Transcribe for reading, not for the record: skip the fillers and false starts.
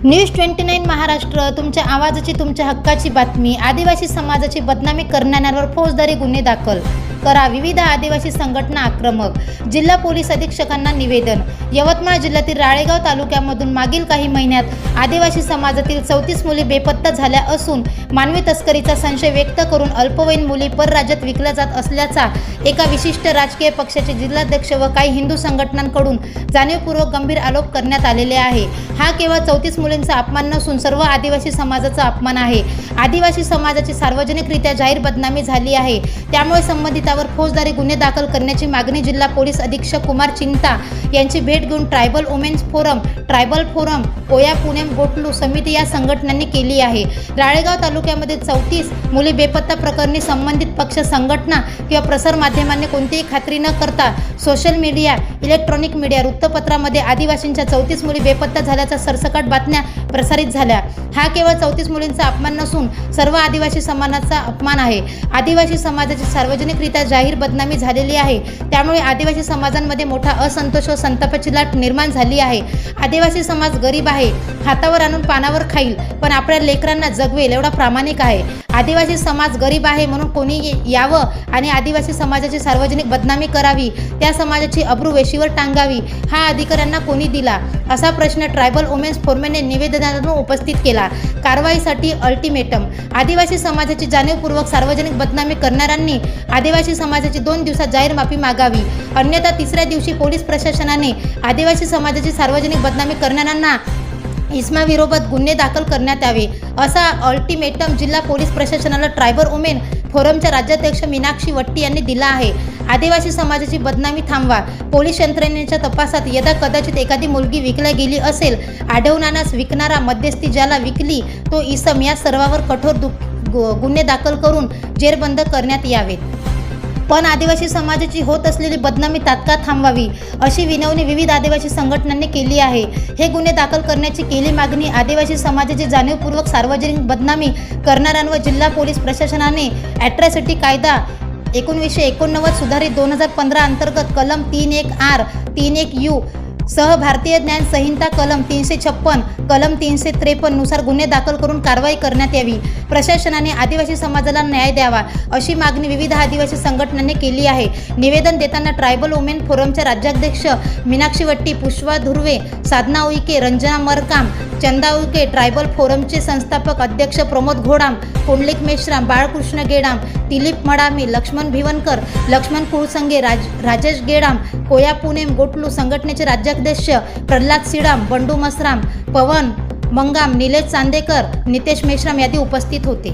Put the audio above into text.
News 29 Maharashtra, तुमच्या आवाजाची, तुमच्या हक्काची बातमी. आदिवासी समाजाची बदनामी करणाऱ्यांवर फौजदारी गुन्हे दाखल करा. विविध आदिवासी संघटना आक्रमक. जिल्हा पोलीस अधीक्षकांना निवेदन. यवतमाळ जिल्ह्यातील राळेगाव तालुक्यामधून मागील काही महिन्यात आदिवासी समाजातील 34 मुली बेपत्ता झाल्या असून मानवी तस्करीचा संशय व्यक्त करून अल्पवयीन मुली परराज्यात विकल्या जात असल्याचा एका विशिष्ट राजकीय पक्षाचे जिल्हाध्यक्ष व काही हिंदू संघटनांकडून जाणीवपूर्वक गंभीर आरोप करण्यात आलेले आहे. हा केवळ 34 मुलींचा अपमान नसून सर्व आदिवासी समाजाचा अपमान आहे. आदिवासी समाजाची सार्वजनिकरित्या जाहीर बदनामी झाली आहे. त्यामुळे संबंधितावर फौजदारी गुन्हे दाखल करण्याची मागणी जिल्हा पोलीस अधीक्षक कुमार चिंता यांची भेट घेऊन tribal women's forum, tribal forum, Koya Punem Gotlu समिती या संघटनांनी केली आहे. राळेगाव तालुक्यामध्ये 34 मुली बेपत्ता प्रकरणी संबंधित पक्ष, संघटना किंवा प्रसारमाध्यमांनी कोणतीही खात्री न करता सोशल मीडिया, इलेक्ट्रॉनिक मीडिया, वृत्तपत्रामध्ये आदिवासींच्या 34 मुली बेपत्ता झाल्याच्या सरसकट बातम्या प्रसारित झाल्या. हा केवळ 34 मुलींचा अपमान नसून सर्व आदिवासी समाजाचा अपमान आहे. आदिवासी समाजाची सार्वजनिकरित्या जाहीर बदनामी झालेली आहे. त्यामुळे आदिवासी समाजांमध्ये मोठा असंतोष व संतापाची लाट निर्माण झाली आहे. आदिवासी समाज गरीब आहे, हातावर आणून पानावर खाईल, पण आपल्या लेकरांना जगवेल एवढा प्रामाणिक आहे. आदिवासी समाज गरीब आहे म्हणून कोणी यावं आणि आदिवासी समाजाची सार्वजनिक बदनामी करावी, त्या समाजाची अब्रू वेशीवर टांगावी, हा अधिकाऱ्यांना कोणी दिला, असा प्रश्न ट्रायबल वुमेन्स फोरमने निवेदनातून उपस्थित केला. कारवाईसाठी अल्टिमेटम. आदिवासी समाजाची जाणीवपूर्वक सार्वजनिक बदनामी करणाऱ्यांनी आदिवासी समाजाची 2 दिवसात जाहीर माफी मागावी, अन्यथा 3ऱ्या दिवशी पोलीस प्रशासनाने आदिवासी समाजाची सार्वजनिक बदनामी करणाऱ्यांना इसमाविरोधात गुन्हे दाखल करण्यात यावे, असा अल्टिमेटम जिल्हा पोलीस प्रशासनाला ट्रायबल वुमेन फोरमच्या राज्याध्यक्ष मीनाक्षी वट्टी यांनी दिला आहे. आदिवासी समाजाची बदनामी थांबवा. पोलीस यंत्रणेच्या तपासात यदा कदाचित एखादी मुलगी विकल्या गेली असेल, आढळणाऱ्यास विकणारा, मध्यस्थी ज्याला विकली तो इसम, या सर्वांवर कठोर गुन्हे दाखल करून जेरबंद करण्यात यावेत. पण आदिवासी समाजाची होत असलेली बदनामी तात्काळ थांबवावी, अशी विनवणी विविध आदिवासी संघटनांनी केली आहे. हे गुन्हे दाखल करण्याची केली मागणी आदिवासी समाजाची जाणीवपूर्वक सार्वजनिक बदनामी करणाऱ्यांवर जिल्हा पोलीस प्रशासनाने ॲट्रॉसिटी कायदा 1989 सुधारित 2015 अंतर्गत कलम 31R, 31U सह भारतीय न्याय संहिता कलम 356, कलम 353 नुसार गुन्हे दाखल करून कारवाई करण्यात यावी. प्रशासनाने आदिवासी समाजाला न्याय द्यावा, अशी मागणी विविध आदिवासी संघटनांनी केली आहे. निवेदन देताना ट्रायबल वुमेन फोरमच्या राज्याध्यक्ष मीनाक्षी वट्टी, पुष्पा धुर्वे, साधना उईके, रंजना मरकाम, चंदा उईके, ट्रायबल फोरमचे संस्थापक अध्यक्ष प्रमोद घोडाम, पुंडलिक मेश्राम, बाळकृष्ण गेडाम, दिलीप मडामी, लक्ष्मण भिवनकर, लक्ष्मण कुळसंगे, राजेश गेडाम, कोया पुणेम गोटलू संघटनेचे राज्याध्यक्ष प्रल्हाद सिडाम, बंडू मसराम, पवन मंगाम, निलेश चांदेकर, नितेश मेश्राम यादी उपस्थित होते.